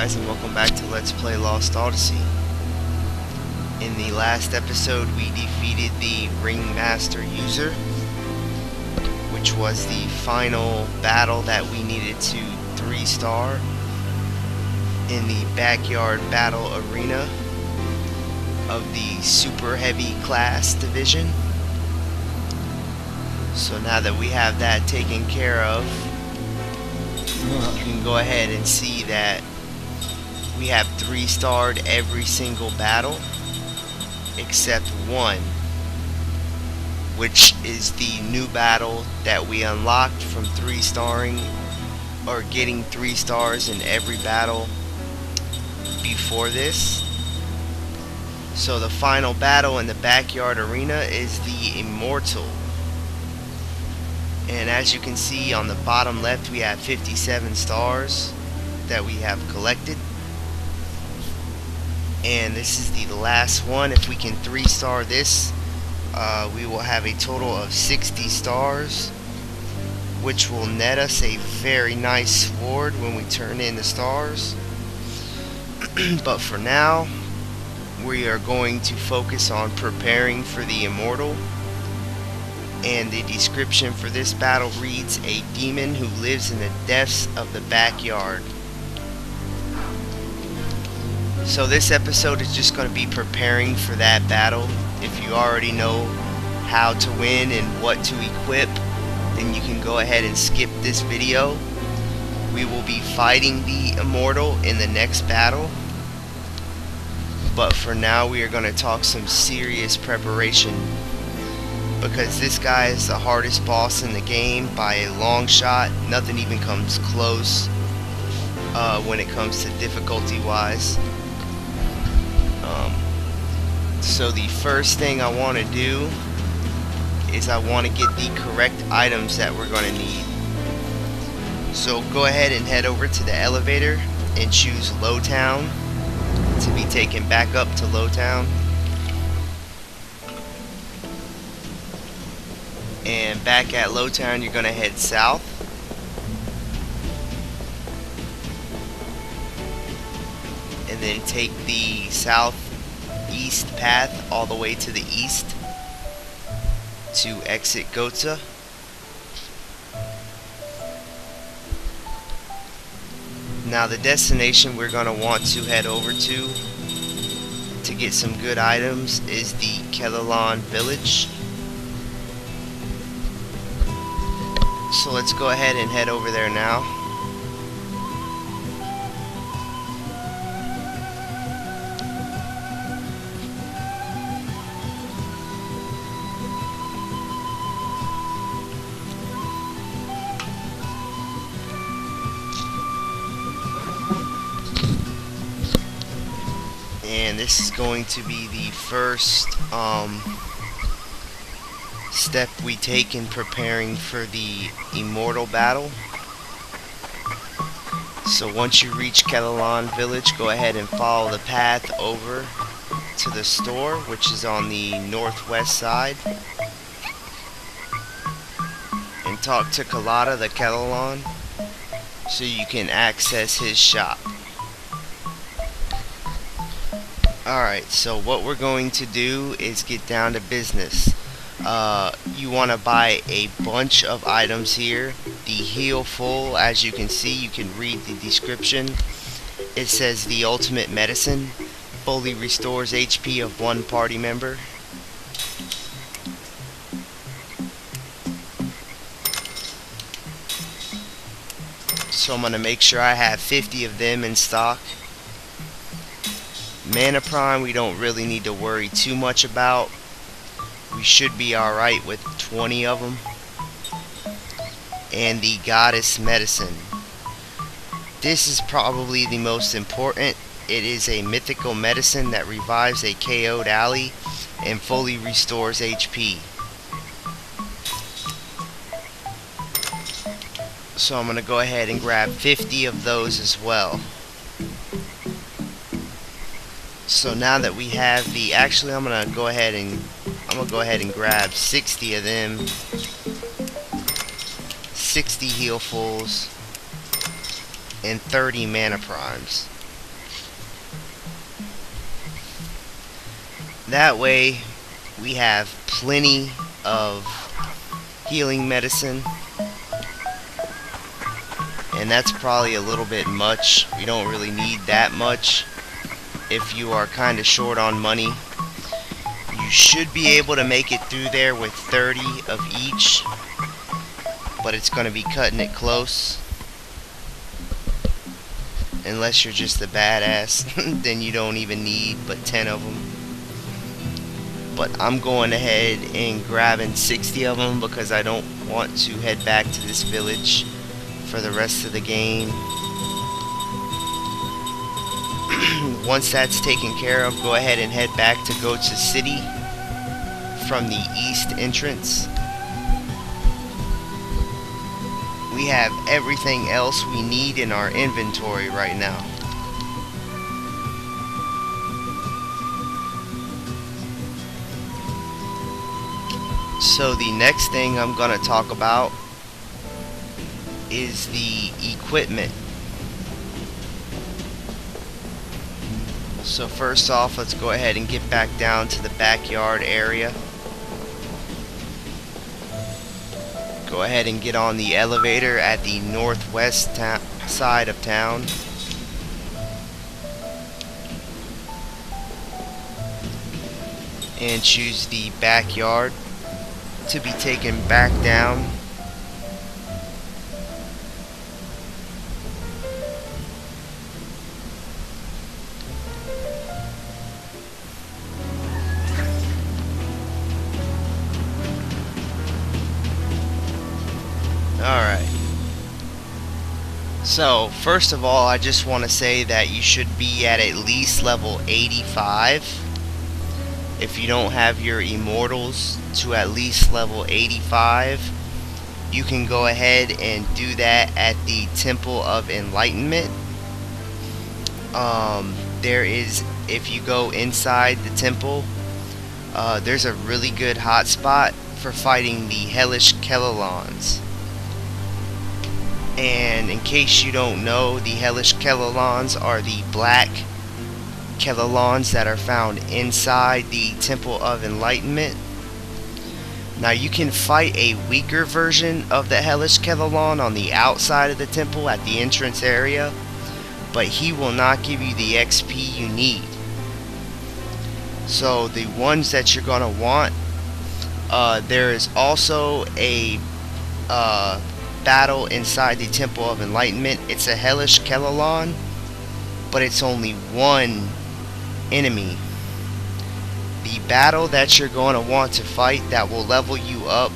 guys, and welcome back to Let's Play Lost Odyssey. In the last episode we defeated the Ringmaster user, which was the final battle that we needed to 3-star in the backyard battle arena of the super heavy class division. So now that we have that taken care of, you can go ahead and see that we have 3-starred every single battle except one, which is the new battle that we unlocked from 3-starring or getting 3 stars in every battle before this. So the final battle in the backyard arena is the Immortal. And as you can see on the bottom left, we have 57 stars that we have collected. And this is the last one. If we can 3-star this, we will have a total of 60 stars, which will net us a very nice sword when we turn in the stars. But for now, we are going to focus on preparing for the Immortal. And the description for this battle reads, a demon who lives in the depths of the backyard. So this episode is just going to be preparing for that battle. If you already know how to win and what to equip, then you can go ahead and skip this video. We will be fighting the Immortal in the next battle. But for now, we are going to talk some serious preparation, because this guy is the hardest boss in the game by a long shot. Nothing even comes close when it comes to difficulty wise. So the first thing I want to do is I want to get the correct items that we're going to need. So go ahead and head over to the elevator and choose Lowtown to be taken back up to Lowtown. And back at Lowtown, you're going to head south. And then take the southeast path all the way to the east to exit Gotha. Now the destination we're going to want to head over to get some good items is the Kellalon village. So let's go ahead and head over there now. And this is going to be the first step we take in preparing for the Immortal battle. So once you reach Kellalon village, go ahead and follow the path over to the store, which is on the northwest side, and talk to Kalata the Kellalon so you can access his shop. Alright, so what we're going to do is get down to business. You want to buy a bunch of items here. The heal full, as you can see, you can read the description. It says the ultimate medicine fully restores HP of one party member. So I'm going to make sure I have 50 of them in stock. Mana Prime we don't really need to worry too much about. We should be alright with 20 of them. And the Goddess Medicine. This is probably the most important. It is a mythical medicine that revives a KO'd ally and fully restores HP. So I'm going to go ahead and grab 50 of those as well. So now that we have the, actually I'm gonna go ahead and grab 60 of them, 60 heal fulls, and 30 mana primes. That way we have plenty of healing medicine, and that's probably a little bit much. We don't really need that much. If you are kind of short on money, you should be able to make it through there with 30 of each, but it's going to be cutting it close. Unless you're just a badass, then you don't even need but 10 of them. But I'm going ahead and grabbing 60 of them because I don't want to head back to this village for the rest of the game. Once that's taken care of, go ahead and head back to Go to City from the east entrance. We have everything else we need in our inventory right now. So the next thing I'm going to talk about is the equipment. So first off, let's go ahead and get back down to the backyard area. Go ahead and get on the elevator at the northwest side of town. And choose the backyard to be taken back down. Alright. So, first of all, I just want to say that you should be at least level 85. If you don't have your Immortals to at least level 85, you can go ahead and do that at the Temple of Enlightenment. If you go inside the temple, there's a really good hotspot for fighting the Hellish Kellelons. And in case you don't know, the Hellish Kellelons are the black Kellelons that are found inside the Temple of Enlightenment. Now you can fight a weaker version of the Hellish Kellelon on the outside of the temple at the entrance area, but he will not give you the XP you need. So the ones that you're going to want, there is also a battle inside the Temple of Enlightenment. It's a Hellish Kellelon, but it's only one enemy. The battle that you're going to want to fight that will level you up,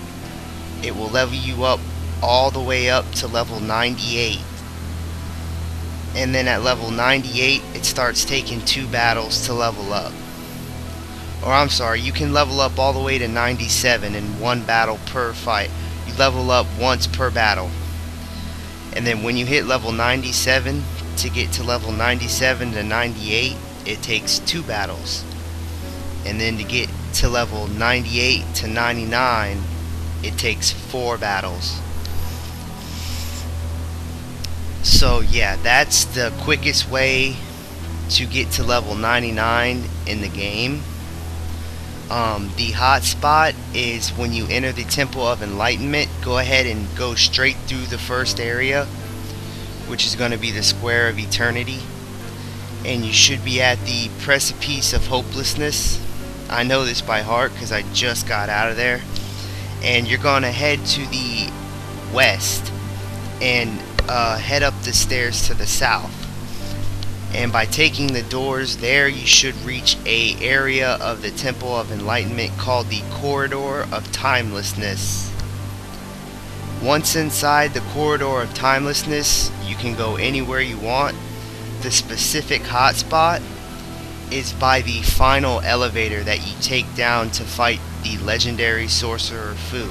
it will level you up all the way up to level 98. And then at level 98, it starts taking 2 battles to level up. Or I'm sorry, you can level up all the way to 97 in 1 battle per fight. You level up once per battle. And then when you hit level 97, to get to level 97 to 98, it takes 2 battles. And then to get to level 98 to 99, it takes 4 battles. So yeah, that's the quickest way to get to level 99 in the game. The hotspot is when you enter the Temple of Enlightenment. Go ahead and go straight through the first area, which is going to be the Square of Eternity, and you should be at the Precipice of Hopelessness. I know this by heart because I just got out of there. And you're going to head to the west and head up the stairs to the south. And by taking the doors there, you should reach a area of the Temple of Enlightenment called the Corridor of Timelessness. Once inside the Corridor of Timelessness, you can go anywhere you want. The specific hotspot is by the final elevator that you take down to fight the legendary sorcerer Fu.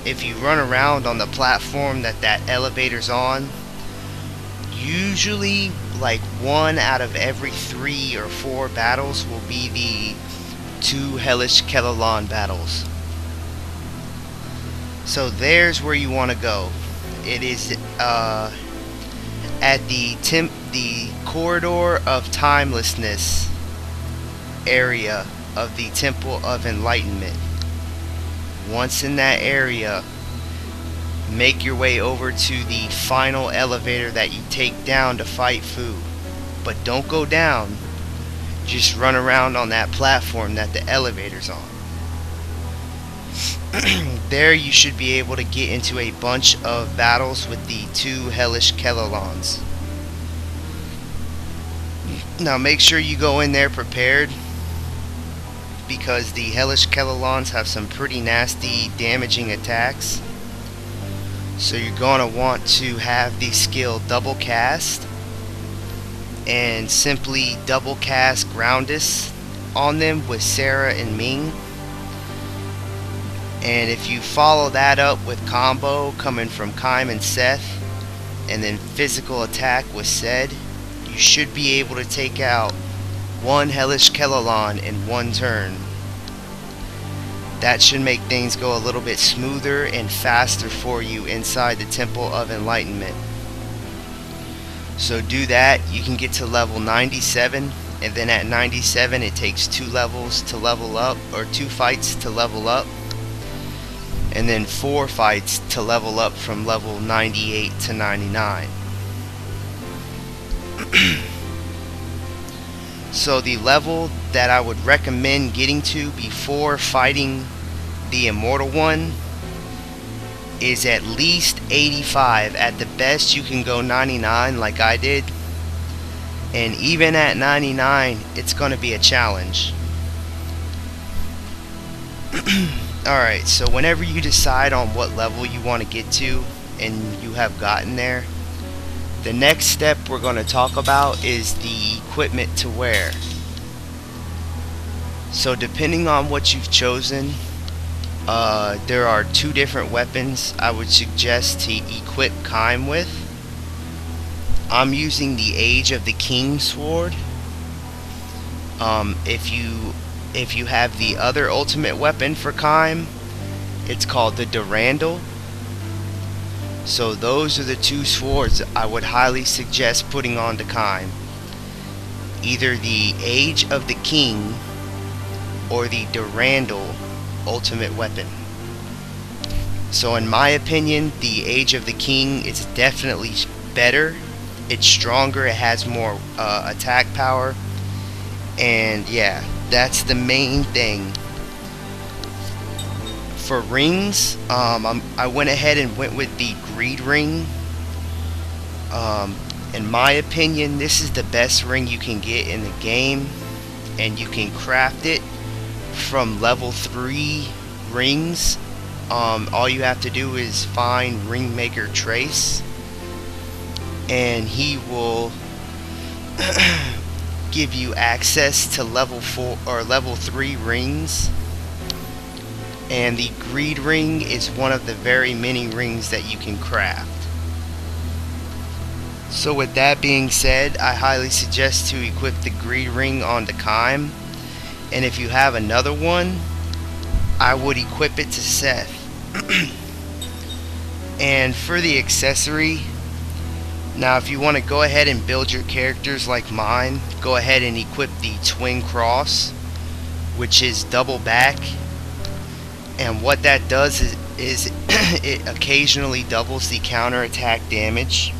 If you run around on the platform that elevator's on, usually like 1 out of every 3 or 4 battles will be the 2 Hellish Kellelon battles. So there's where you want to go. It is at the Corridor of Timelessness. area of the Temple of Enlightenment. Once in that area, make your way over to the final elevator that you take down to fight Fu. But don't go down, just run around on that platform that the elevator's on. There you should be able to get into a bunch of battles with the 2 hellish Kelolons. Now make sure you go in there prepared, because the hellish Kelolons have some pretty nasty damaging attacks. So you're going to want to have the skill double cast, and simply double cast Groundus on them with Sarah and Ming. And if you follow that up with combo coming from Kaim and Seth, and then physical attack with Sed, you should be able to take out 1 hellish Kelolon in 1 turn. That should make things go a little bit smoother and faster for you inside the Temple of Enlightenment. So do that. You can get to level 97, and then at 97 it takes 2 levels to level up, or 2 fights to level up, and then 4 fights to level up from level 98 to 99. So the level that I would recommend getting to before fighting the Immortal one is at least 85. At the best you can go 99 like I did, and even at 99 it's going to be a challenge. Alright, so whenever you decide on what level you want to get to and you have gotten there, the next step we're going to talk about is the equipment to wear. So depending on what you've chosen, there are 2 different weapons I would suggest to equip Kaim with. I'm using the Age of the King sword. If you have the other ultimate weapon for Kaim, it's called the Durandal. So those are the 2 swords I would highly suggest putting on to Kaim. Either the Age of the King or the Durandal ultimate weapon. So in my opinion, the Age of the King is definitely better. It's stronger, it has more attack power, and yeah, that's the main thing. For rings, I went ahead and went with the Greed Ring. In my opinion, this is the best ring you can get in the game, and you can craft it from level 3 rings. All you have to do is find Ringmaker Trace, and he will give you access to level 4 or level 3 rings. And the Greed Ring is one of the very many rings that you can craft. So with that being said, I highly suggest to equip the Greed Ring onto Kaim. And if you have another one, I would equip it to Seth. And for the accessory, now if you want to go ahead and build your characters like mine, go ahead and equip the Twin Cross, which is double back. And what that does is it occasionally doubles the counterattack damage.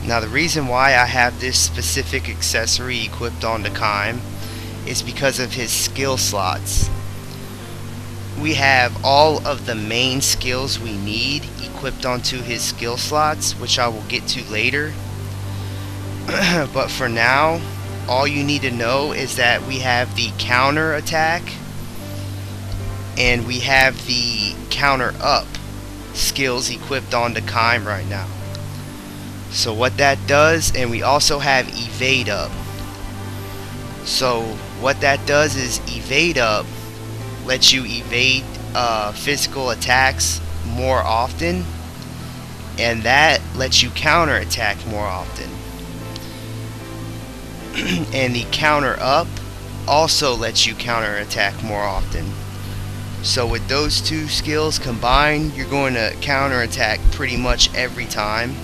Now the reason why I have this specific accessory equipped onto Kaim is because of his skill slots. We have all of the main skills we need equipped onto his skill slots, which I will get to later. But for now, all you need to know is that we have the counter attack and we have the counter up skills equipped onto Kaim right now. So what that does, and we also have evade up. So what that does is evade up lets you evade physical attacks more often, and that lets you counter attack more often. And the counter up also lets you counter attack more often. So with those 2 skills combined, you're going to counter attack pretty much every time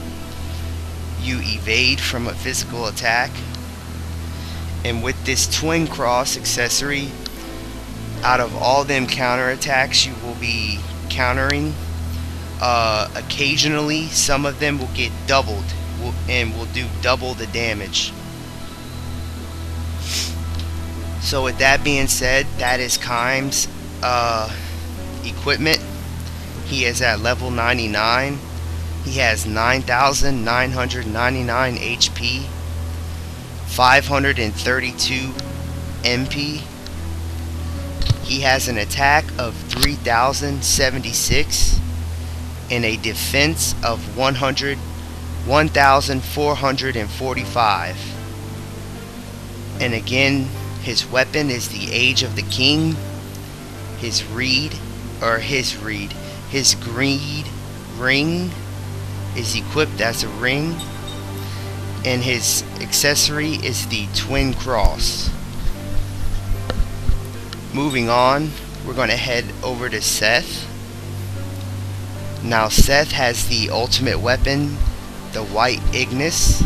you evade from a physical attack. And with this twin cross accessory, out of all them counterattacks you will be countering, occasionally some of them will get doubled and will do double the damage. So with that being said, that is Kaim's equipment. He is at level 99. He has 9,999 HP, 532 MP. He has an attack of 3,076 and a defense of 1,445. And again, his weapon is the Age of the King. His greed ring is equipped as a ring, and his accessory is the twin cross. Moving on, we're going to head over to Seth. Now Seth has the ultimate weapon, the White Ignis.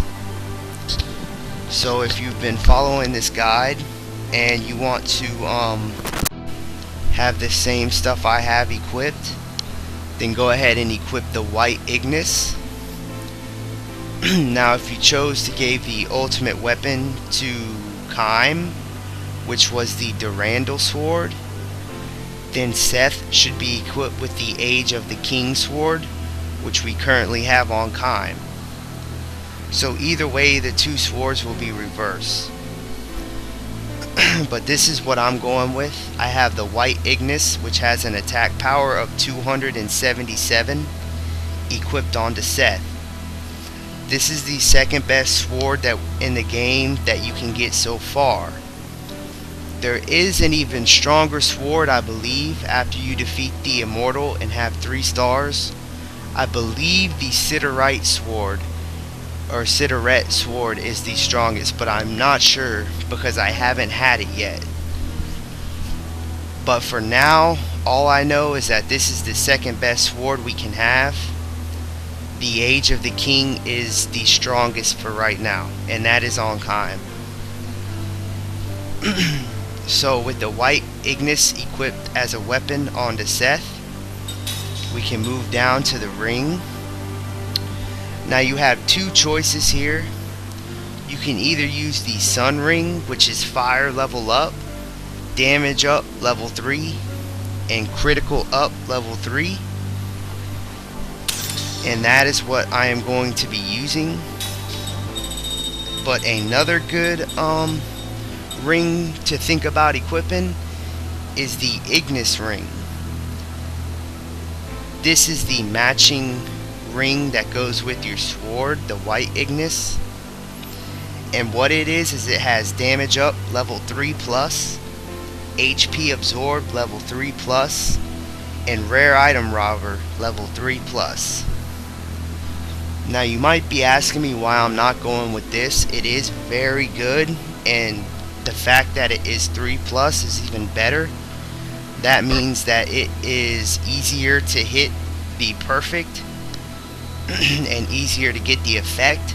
So if you've been following this guide and you want to have the same stuff I have equipped, then go ahead and equip the White Ignis. Now if you chose to give the ultimate weapon to Kaim, which was the Durandal sword, then Seth should be equipped with the Age of the King sword, which we currently have on Kaim. So either way, the two swords will be reversed. But this is what I'm going with. I have the White Ignis, which has an attack power of 277, equipped onto Seth. This is the second best sword that in the game that you can get so far. There is an even stronger sword, I believe, after you defeat the Immortal and have 3 stars. I believe the Siderite sword or Sideret sword is the strongest, but I'm not sure because I haven't had it yet. But for now, all I know is that this is the second best sword we can have. The Age of the King is the strongest for right now, and that is on Kaim. So with the White Ignis equipped as a weapon onto Seth, we can move down to the ring. Now you have 2 choices here. You can either use the Sun Ring, which is fire level up, damage up level 3, and critical up level 3. And that is what I am going to be using. But another good ring to think about equipping is the Ignis ring. This is the matching ring that goes with your sword, the White Ignis. And what it is it has damage up level 3 plus, HP absorbed level 3 plus, and rare item robber level 3 plus. Now you might be asking me why I'm not going with this. It is very good, and the fact that it is 3 plus is even better. That means that it is easier to hit the perfect and easier to get the effect.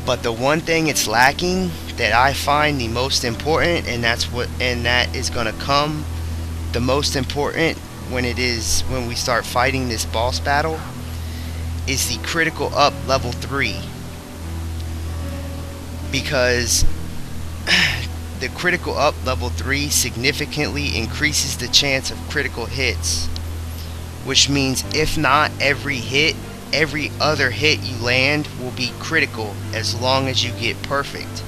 But the one thing it's lacking that I find the most important, and that is going to come the most important when we start fighting this boss battle, is the critical up level 3. Because the critical up level 3 significantly increases the chance of critical hits, which means if not every hit, every other hit you land will be critical as long as you get perfect.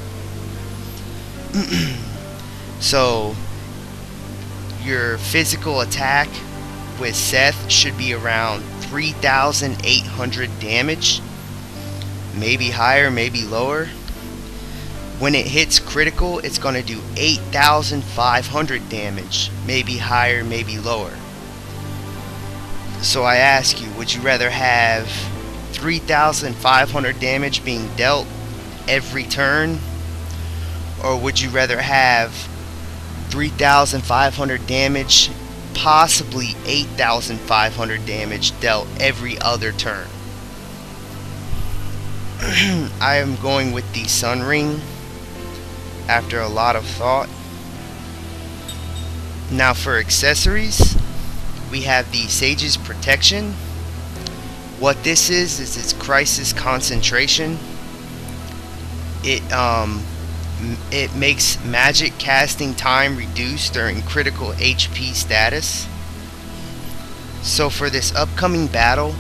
So your physical attack with Seth should be around 3,800 damage, maybe higher, maybe lower. When it hits critical, it's going to do 8,500 damage, maybe higher, maybe lower. So I ask you, would you rather have 3,500 damage being dealt every turn, or would you rather have 3,500 damage, possibly 8,500 damage dealt every other turn? I am going with the Sun Ring. after a lot of thought. Now for accessories, we have the Sage's Protection. What this is its Crisis Concentration. It makes magic casting time reduce during critical HP status. So for this upcoming battle,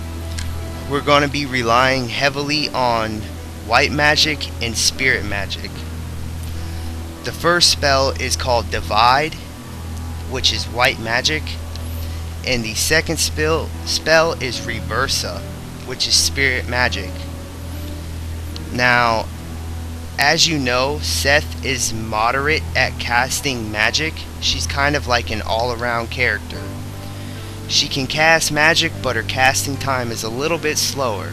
we're going to be relying heavily on white magic and spirit magic. The first spell is called Divide, which is white magic, and the second spell is Reversa, which is spirit magic. Now, as you know, Seth is moderate at casting magic. She's kind of like an all-around character. She can cast magic, but her casting time is a little bit slower,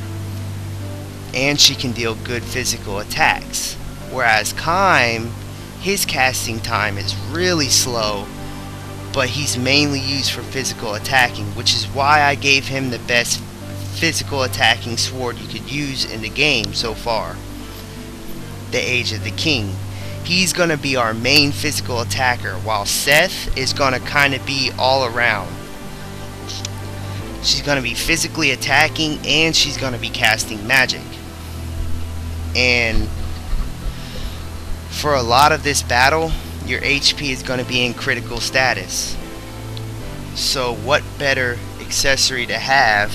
and she can deal good physical attacks. Whereas Kime, his casting time is really slow, but he's mainly used for physical attacking, which is why I gave him the best physical attacking sword you could use in the game so far, the Age of the King. He's going to be our main physical attacker, while Seth is going to kind of be all around. She's going to be physically attacking, and she's going to be casting magic. And for a lot of this battle, your HP is going to be in critical status. So what better accessory to have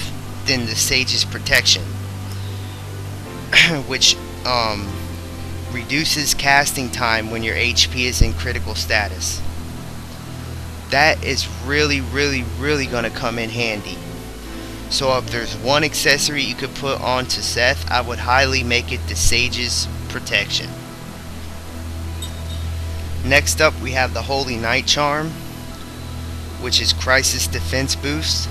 than the Sage's Protection, which reduces casting time when your HP is in critical status. That is really going to come in handy. So if there's one accessory you could put on to Seth, I would highly make it the Sage's Protection. Next up, we have the Holy Knight Charm, which is Crisis Defense Boost.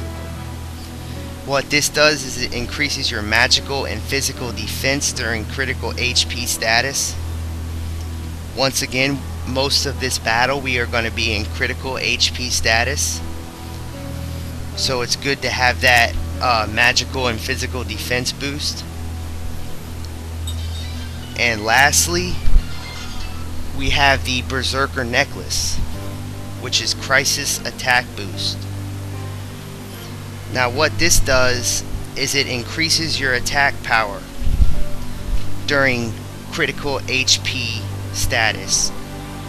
What this does is it increases your magical and physical defense during critical HP status. Once again, most of this battle we are going to be in critical HP status, so it's good to have that magical and physical defense boost. And lastly, we have the Berserker Necklace, which is Crisis Attack Boost. Now what this does is it increases your attack power during critical HP status,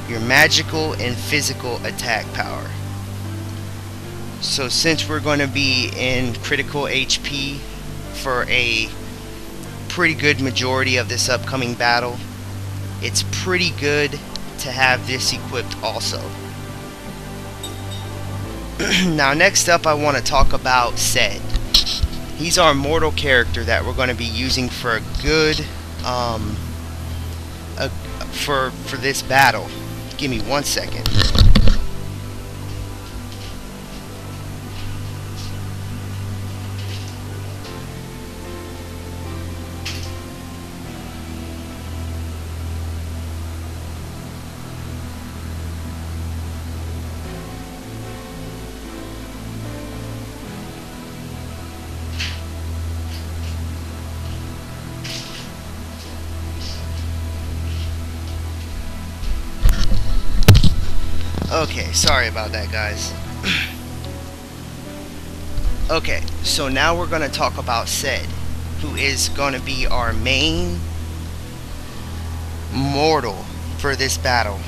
your magical and physical attack power. So since we're going to be in critical HP for a pretty good majority of this upcoming battle, it's pretty good to have this equipped also. Now next up, I want to talk about Sed. He's our mortal character that we're going to be using for a good for this battle. Give me 1 second. Okay, sorry about that, guys. Okay, so now we're going to talk about Sed, who is going to be our main mortal for this battle.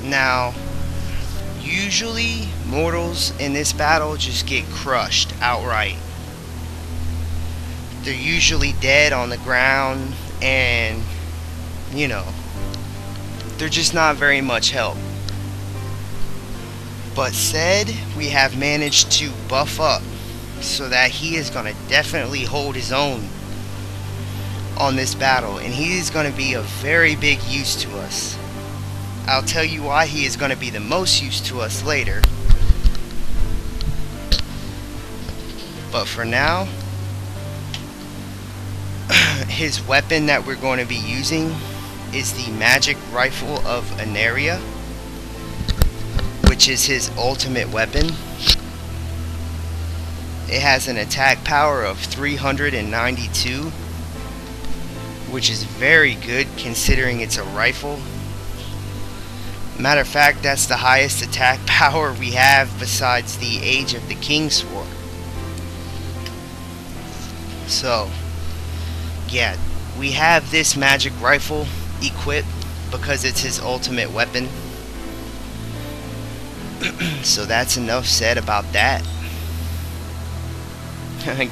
Now, usually mortals in this battle just get crushed outright. They're usually dead on the ground, and you know, they're just not very much help. But Sed, we have managed to buff up so that he is going to definitely hold his own on this battle, and he is going to be of very big use to us. I'll tell you why he is going to be the most use to us later. But for now, his weapon that we're going to be using is the Magic Rifle of Anaria, which is his ultimate weapon. It has an attack power of 392, which is very good considering it's a rifle. Matter of fact, that's the highest attack power we have besides the Age of the Kingsword. So, yeah, we have this magic rifle equipped because it's his ultimate weapon. So that's enough said about that.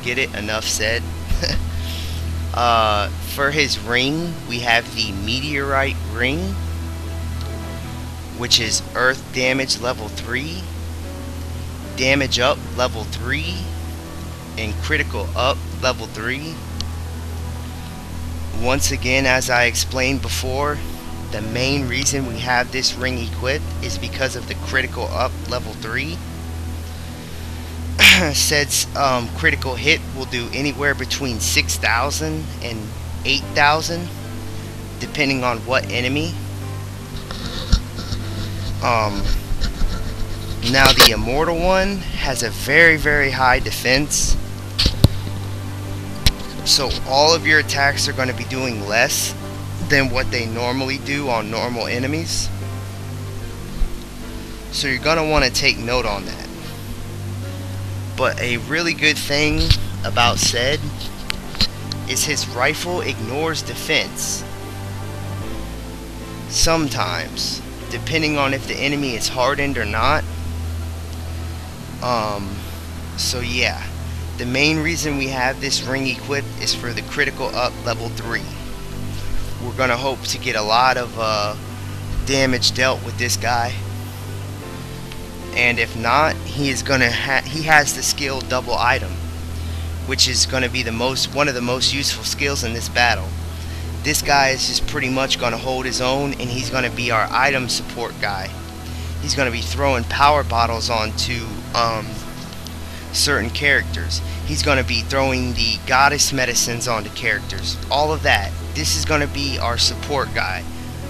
Get it? Enough said. For his ring, we have the Meteorite Ring, which is Earth Damage level 3, Damage Up level 3, and Critical Up level 3. Once again, as I explained before, the main reason we have this ring equipped is because of the Critical Up level 3. Says critical hit will do anywhere between 6,000 and 8,000 depending on what enemy. Now the Immortal one has a very high defense, so all of your attacks are going to be doing less than what they normally do on normal enemies, so you're going to want to take note on that. But a really good thing about Zed is his rifle ignores defense sometimes, depending on if the enemy is hardened or not. So yeah, the main reason we have this ring equipped is for the Critical Up level 3. We're gonna hope to get a lot of damage dealt with this guy, and if not, he has the skill Double Item, which is gonna be one of the most useful skills in this battle. This guy is just pretty much gonna hold his own, and he's gonna be our item support guy. He's gonna be throwing power bottles onto certain characters. He's gonna be throwing the goddess medicines onto characters. All of that. This is gonna be our support guy,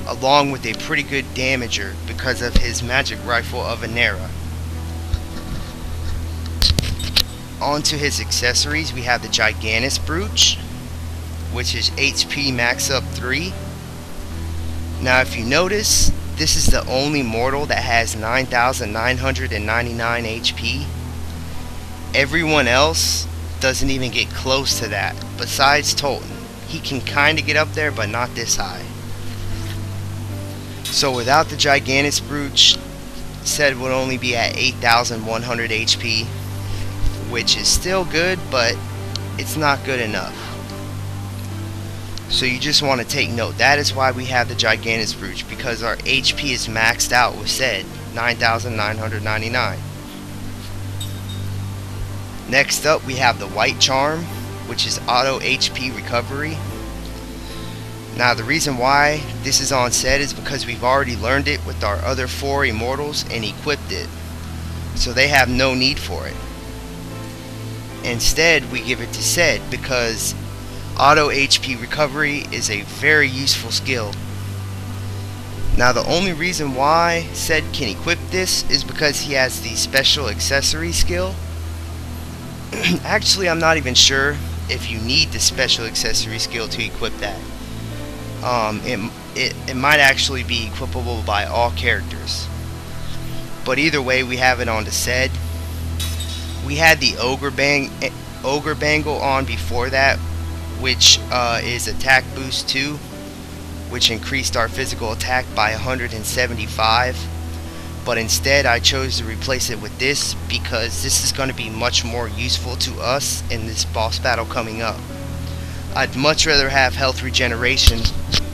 along with a pretty good damager because of his magic rifle of Anera. Onto his accessories, we have the Gigantus Brooch, which is HP max up 3. Now if you notice, this is the only mortal that has 9,999 HP. Everyone else doesn't even get close to that, besides Tolton. He can kinda get up there, but not this high. So without the Gigantus Brooch, Zed would only be at 8,100 HP, which is still good, but it's not good enough. So you just want to take note. That is why we have the Gigantus Brooch, because our HP is maxed out with Zed, 9,999. Next up, we have the White Charm, which is auto HP recovery. Now the reason why this is on Zed is because we've already learned it with our other 4 Immortals and equipped it, so they have no need for it. Instead, we give it to Zed because auto HP recovery is a very useful skill. Now the only reason why Zed can equip this is because he has the special accessory skill. Actually, I'm not even sure if you need the special accessory skill to equip that. It might actually be equipable by all characters. But either way, we have it on the Zed. We had the Ogre Bangle on before that, which is attack boost 2, which increased our physical attack by 175. But instead I chose to replace it with this because this is going to be much more useful to us in this boss battle coming up. I'd much rather have health regeneration,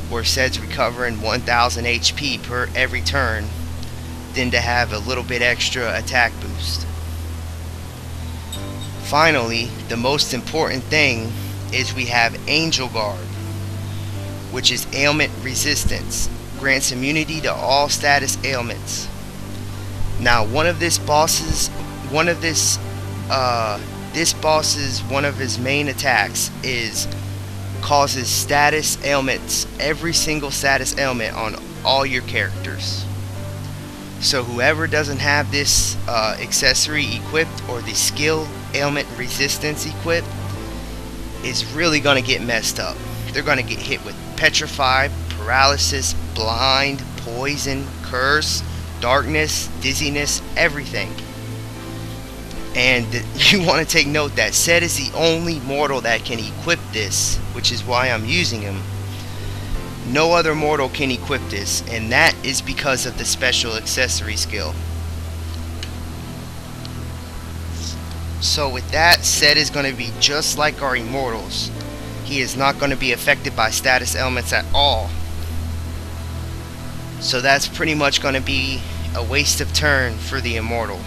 where Zed's recovering 1000 HP per every turn, than to have a little bit extra attack boost. Finally, the most important thing is we have Angel Guard, which is ailment resistance, grants immunity to all status ailments. Now one of his main attacks is causes status ailments, every single status ailment on all your characters. So whoever doesn't have this accessory equipped, or the skill ailment resistance equipped, is really gonna get messed up, they're going to get hit with Petrify, Paralysis, Blind, Poison, Curse, Darkness, Dizziness, everything. And you want to take note that Set is the only mortal that can equip this, which is why I'm using him. No other mortal can equip this, and that is because of the special accessory skill. So with that, Set is going to be just like our Immortals. He is not going to be affected by status elements at all. So that's pretty much going to be a waste of turn for the Immortal.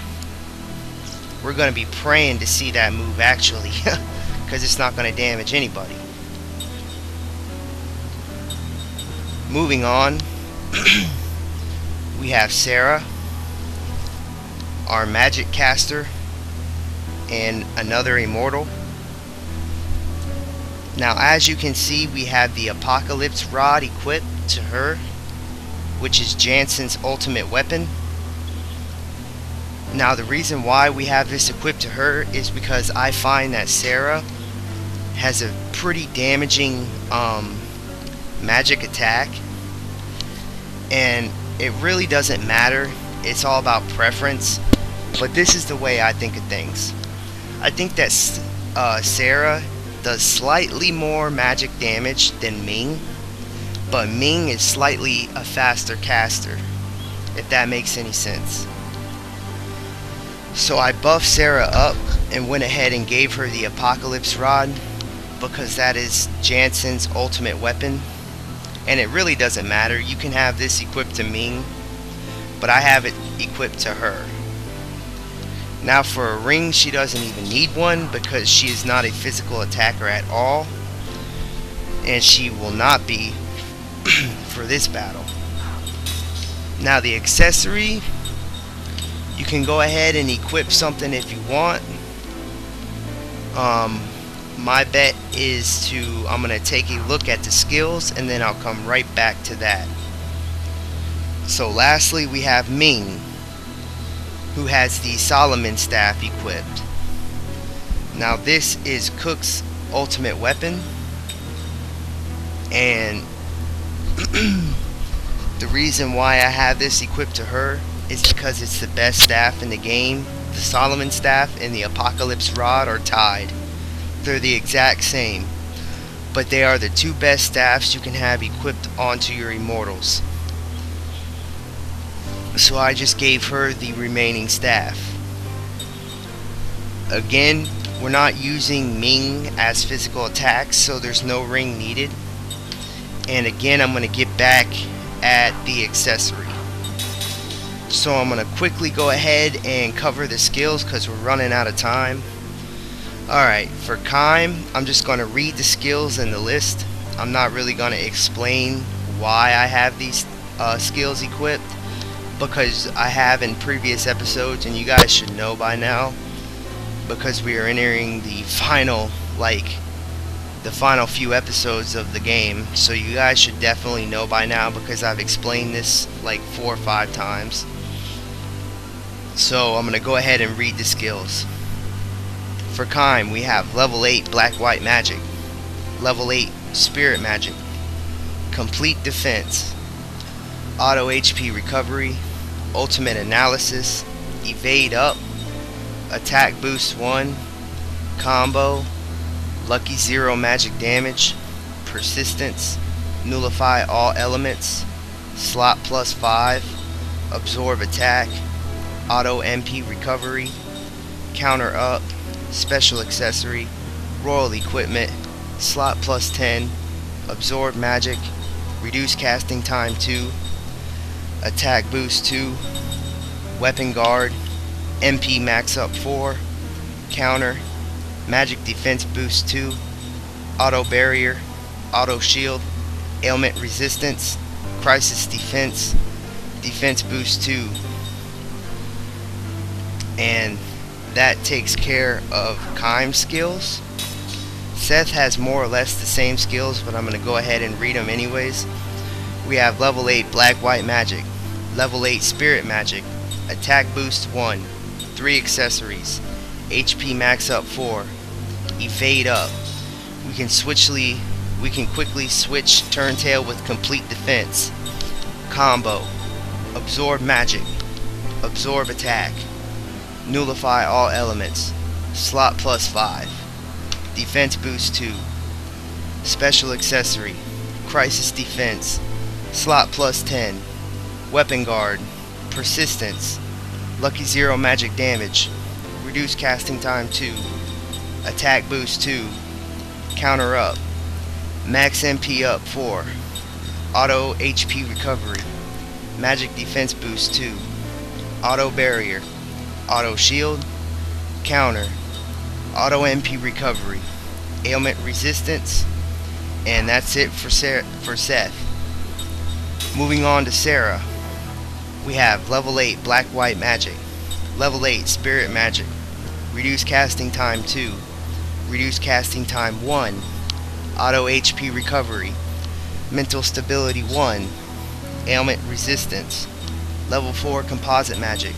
We're going to be praying to see that move actually, because it's not going to damage anybody. Moving on, we have Sarah, our magic caster, and another Immortal. Now as you can see, we have the Apocalypse Rod equipped to her, which is Jansen's ultimate weapon. Now the reason why we have this equipped to her is because I find that Sarah has a pretty damaging magic attack, and it really doesn't matter, it's all about preference, but this is the way I think of things. I think that Sarah does slightly more magic damage than Ming, but Ming is slightly a faster caster, if that makes any sense. So I buffed Sarah up and went ahead and gave her the Apocalypse Rod, because that is Jansen's ultimate weapon, and it really doesn't matter. You can have this equipped to Ming, but I have it equipped to her. Now for a ring, she doesn't even need one because she is not a physical attacker at all, and she will not be for this battle. Now the accessory, you can go ahead and equip something if you want. My bet is I'm going to take a look at the skills and then I'll come right back to that. So lastly, we have Ming, who has the Solomon staff equipped. Now this is Cook's ultimate weapon, and the reason why I have this equipped to her is because it's the best staff in the game. The Solomon staff and the Apocalypse Rod are tied. They're the exact same, but they are the two best staffs you can have equipped onto your Immortals. So I just gave her the remaining staff. Again, we're not using Ming as physical attacks, so there's no ring needed. And again, I'm going to get back at the accessory. So I'm going to quickly go ahead and cover the skills because we're running out of time. Alright, for Kaim, I'm just going to read the skills in the list. I'm not really going to explain why I have these skills equipped, because I have in previous episodes, and you guys should know by now, because we are entering the final few episodes of the game. So you guys should definitely know by now, because I've explained this like 4 or 5 times. So I'm going to go ahead and read the skills. For Kaim, we have level 8 Black-White Magic, level 8 Spirit Magic, Complete Defense, Auto HP Recovery, Ultimate Analysis, Evade Up, Attack Boost 1, Combo, Lucky 0 Magic Damage, Persistence, Nullify All Elements, Slot plus 5, Absorb Attack, Auto MP Recovery, Counter Up, Special Accessory, Royal Equipment, Slot plus 10, Absorb Magic, Reduce Casting Time 2, Attack Boost 2, Weapon Guard, MP Max Up 4, Counter, Magic Defense Boost 2, Auto Barrier, Auto Shield, Ailment Resistance, Crisis Defense, Defense Boost 2. And that takes care of Kaim's skills. Seth has more or less the same skills, but I'm going to go ahead and read them anyways. We have level 8 Black-White Magic, level 8 Spirit Magic, Attack Boost 1, 3 accessories, HP Max Up 4, Evade Up. We can we can quickly switch Turntail with complete defense. Combo: absorb magic, absorb attack, nullify all elements, slot +5, defense boost 2, special accessory, crisis defense, slot +10, weapon guard, persistence, lucky 0 magic damage, reduce casting time 2, attack boost 2, counter up, max MP up 4, auto HP recovery, magic defense boost 2, auto barrier, auto shield, counter, auto MP recovery, ailment resistance, and that's it for Seth. Moving on to Sarah, we have level 8 black white magic, level 8 spirit magic, reduce casting time 2, reduce casting time 1, auto HP recovery, mental stability 1, ailment resistance, level 4 composite magic,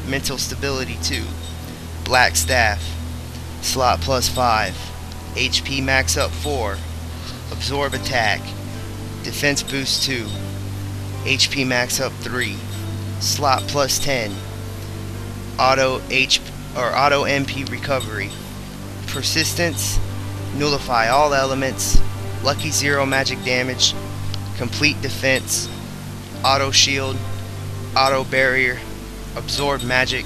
mental stability 2, black staff, slot +5, HP max up 4, absorb attack, defense boost 2, HP max up 3, slot +10, auto MP recovery, persistence, nullify all elements, lucky 0 magic damage, complete defense, auto shield, auto barrier, absorb magic,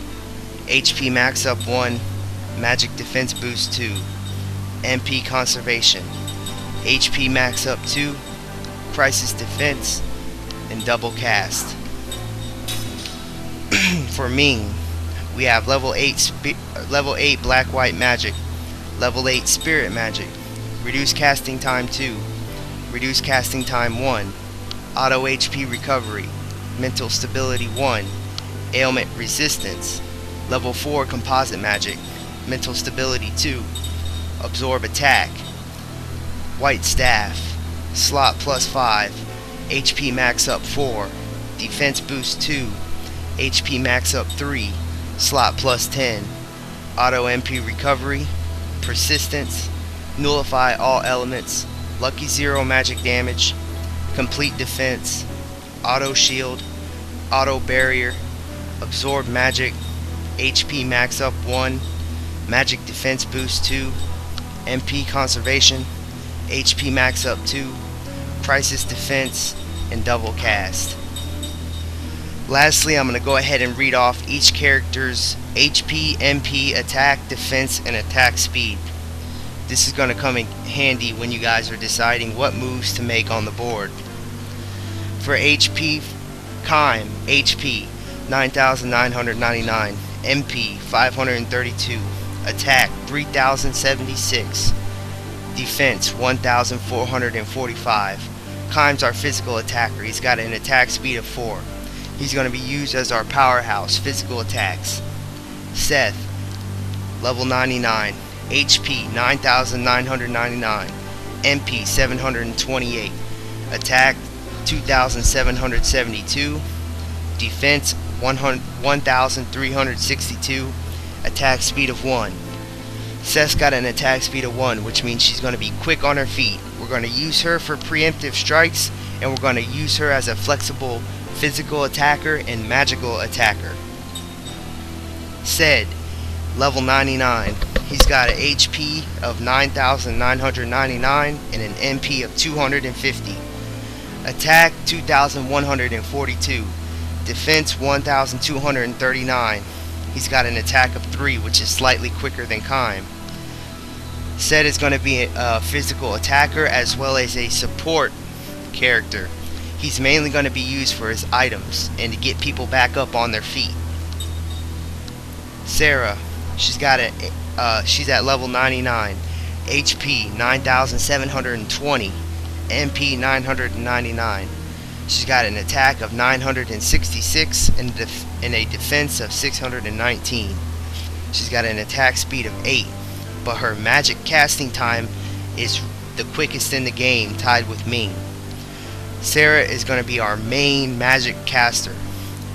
HP max up 1, magic defense boost 2, MP conservation, HP max up 2, crisis defense, and double cast. For Ming, we have level 8 black white magic, level 8 spirit magic, reduce casting time 2, reduce casting time 1, auto HP recovery, mental stability 1, ailment resistance, level 4 composite magic, mental stability 2, absorb attack, white staff, slot +5, HP max up 4, defense boost 2, HP max up 3, slot +10, auto MP recovery, persistence, nullify all elements, lucky 0 magic damage, complete defense, auto shield, auto barrier, absorb magic, HP max up 1, magic defense boost 2, MP conservation, HP max up 2, crisis defense, and double cast. Lastly, I'm going to go ahead and read off each character's HP, MP, attack, defense, and attack speed. This is going to come in handy when you guys are deciding what moves to make on the board. For HP, Kaim, HP 9,999, MP 532, attack 3,076, defense 1,445. Kaim's our physical attacker. He's got an attack speed of 4. He's going to be used as our powerhouse physical attacks. Seth, level 99, HP 9,999, MP 728, attack 2,772, defense 1,362, attack speed of 1. Seth's got an attack speed of 1, which means she's going to be quick on her feet. We're going to use her for preemptive strikes, and we're going to use her as a flexible physical attacker and magical attacker. Sed, level 99. He's got an HP of 9,999 and an MP of 250. Attack 2,142. Defense 1,239. He's got an attack of 3, which is slightly quicker than Kaim. Sed is going to be a physical attacker as well as a support character. He's mainly going to be used for his items and to get people back up on their feet. Sarah, she's at level 99, HP 9,720, MP 999. She's got an attack of 966 and a defense of 619. She's got an attack speed of 8, but her magic casting time is the quickest in the game, tied with Ming. Sarah is going to be our main magic caster.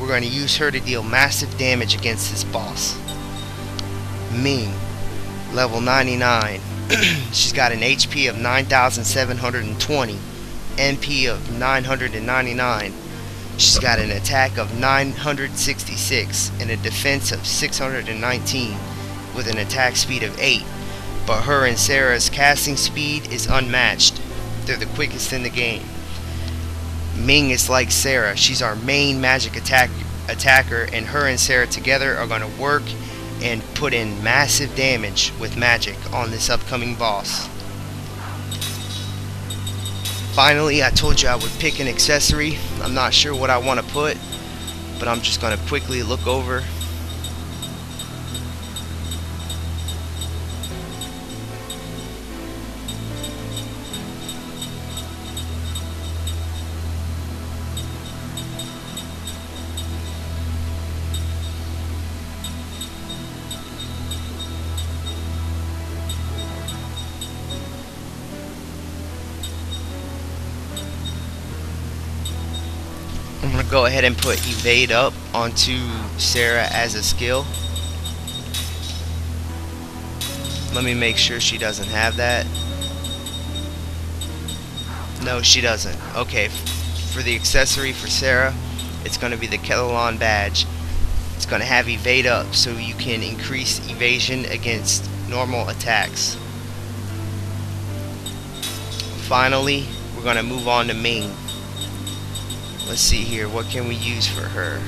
We're going to use her to deal massive damage against this boss. Ming, level 99, She's got an HP of 9,720, MP of 999. She's got an attack of 966 and a defense of 619 with an attack speed of 8. But her and Sarah's casting speed is unmatched. They're the quickest in the game. Ming is like Sarah. She's our main magic attacker, and her and Sarah together are going to work and put in massive damage with magic on this upcoming boss. Finally, I told you I would pick an accessory. I'm not sure what I want to put, but I'm just going to quickly look over. I'm going to go ahead and put evade up onto Sarah as a skill. Let me make sure she doesn't have that. No, she doesn't. Okay, for the accessory for Sarah, it's going to be the Kellalon badge. It's going to have evade up so you can increase evasion against normal attacks. Finally, we're going to move on to Ming. Let's see here, what can we use for her?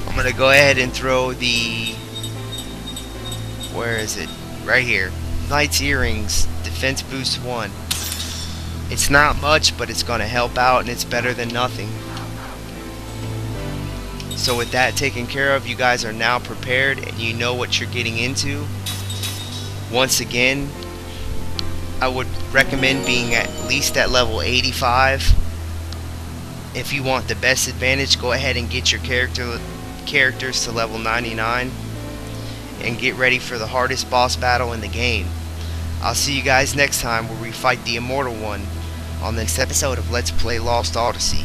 I'm gonna go ahead and throw the, where is it? Right here. Knight's Earrings, defense boost 1. It's not much, but it's gonna help out, and it's better than nothing. So with that taken care of, you guys are now prepared and you know what you're getting into. Once again, I would recommend being at least at level 85. If you want the best advantage, go ahead and get your characters to level 99 and get ready for the hardest boss battle in the game. I'll see you guys next time where we fight the Immortal one on the next episode of Let's Play Lost Odyssey.